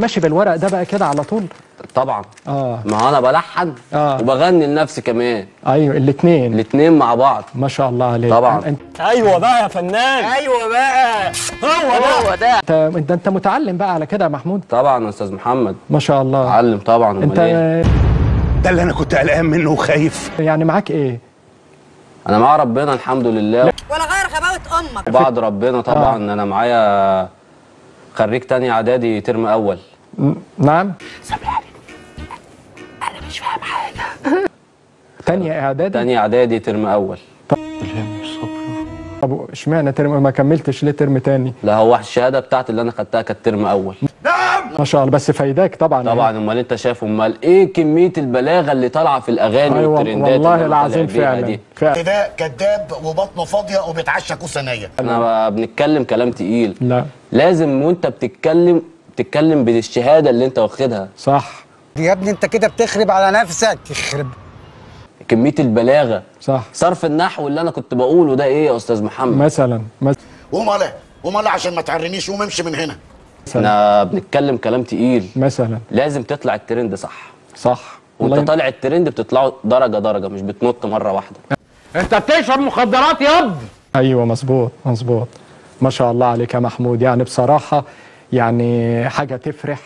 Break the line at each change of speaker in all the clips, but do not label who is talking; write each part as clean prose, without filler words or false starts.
ماشي بالورق ده بقى كده على طول؟
طبعا. ما هو انا بلحن وبغني لنفسي كمان.
ايوه الاثنين
مع بعض.
ما شاء الله عليك
طبعا.
ايوه بقى يا فنان، ايوه بقى هو ده.
انت متعلم بقى على كده يا محمود؟
طبعا يا استاذ محمد.
ما شاء الله.
متعلم طبعا.
انت
ده اللي انا كنت قلقان منه وخايف.
يعني معاك ايه؟
انا مع ربنا الحمد لله.
ولا غير غباوة امك.
بعد ربنا طبعا. انا معايا خريج تاني اعدادي ترم اول.
نعم.
سامحني انا مش فاهم حاجه.
تانية اعدادي
ترم اول.
طب اشمعنى ترم ما كملتش ليه ترم تاني؟
لا هو الشهاده بتاعتي اللي انا خدتها كانت ترم اول.
نعم.
ما شاء الله. بس فايداك طبعا.
امال انت شايف ايه كميه البلاغه اللي طالعه في الاغاني
أيوة
والترندات
والله العظيم فعلا.
ده كذاب وبطنه فاضيه وبيتعشى كوسه نيه.
احنا بنتكلم كلام تقيل.
لا
لازم وانت بتتكلم بالشهاده اللي انت واخدها.
صح
يا ابني انت كده بتخرب على نفسك. يخرب
كميه البلاغه.
صح.
صرف النحو اللي انا كنت بقوله ده ايه يا استاذ محمد؟
مثلا
وماله عشان ما تعرنيش وممشي من هنا.
احنا بنتكلم كلام تقيل.
مثلا
لازم تطلع الترند صح. وانت طالع الترند بتطلعه درجه مش بتنط مره واحده.
انت بتشرب مخدرات ياض.
ايوه مظبوط. ما شاء الله عليك يا محمود. يعني بصراحه يعني حاجه تفرح.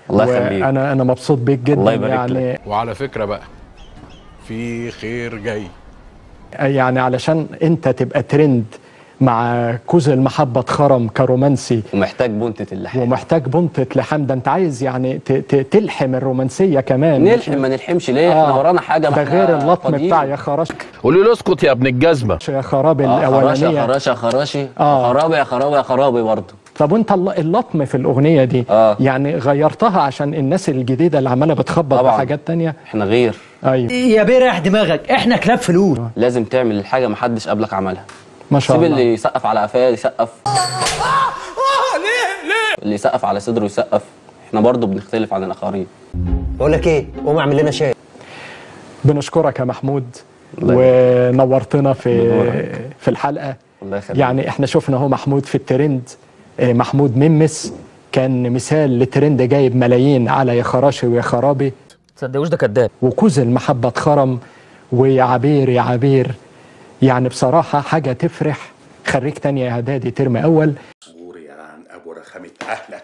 الله يخليك.
انا مبسوط بيك جدا.
الله يبارك
يعني
لك.
وعلى فكره بقى في خير جاي.
يعني علشان انت تبقى ترند مع كوز المحبة اتخرم كرومانسي
ومحتاج بنتة اللحام
ومحتاج بنتة لحام. ده انت عايز يعني تلحم الرومانسية كمان.
نلحم ما نلحمش ليه؟ احنا ورانا حاجة.
ده غير اللطم بتاع يا خراش.
قولي له اسكت يا ابن الجزمة.
يا خرابي الأولانية.
خراشي يا خرابي برضه.
طب وانت اللطم في الأغنية دي يعني غيرتها عشان الناس الجديدة اللي عمالة بتخبط بحاجات تانية؟
احنا غير.
ايوه
يا بيه ريح دماغك، احنا كلاب فلوس.
لازم تعمل الحاجة محدش قبلك عملها.
ما شاء الله.
سيب اللي يسقف على قفاه يسقف. ليه؟ اللي يسقف على صدره يسقف. احنا برضه بنختلف عن الآخرين.
بقول لك ايه؟ قوم اعمل لنا شاي.
بنشكرك يا محمود ونورتنا في الحلقة.
الله يخليك.
يعني احنا شفنا اهو محمود في الترند. محمود ممس كان مثال لترند جايب ملايين على يا خراشي ويا خرابي.
تصدقوش ده كداب.
وكوز المحبة اتخرم ويا عبير يا عبير. يعني بصراحة حاجة تفرح. خريج تانية اعدادي ترم اول.
صبوري عن ابو رخامة اهلك.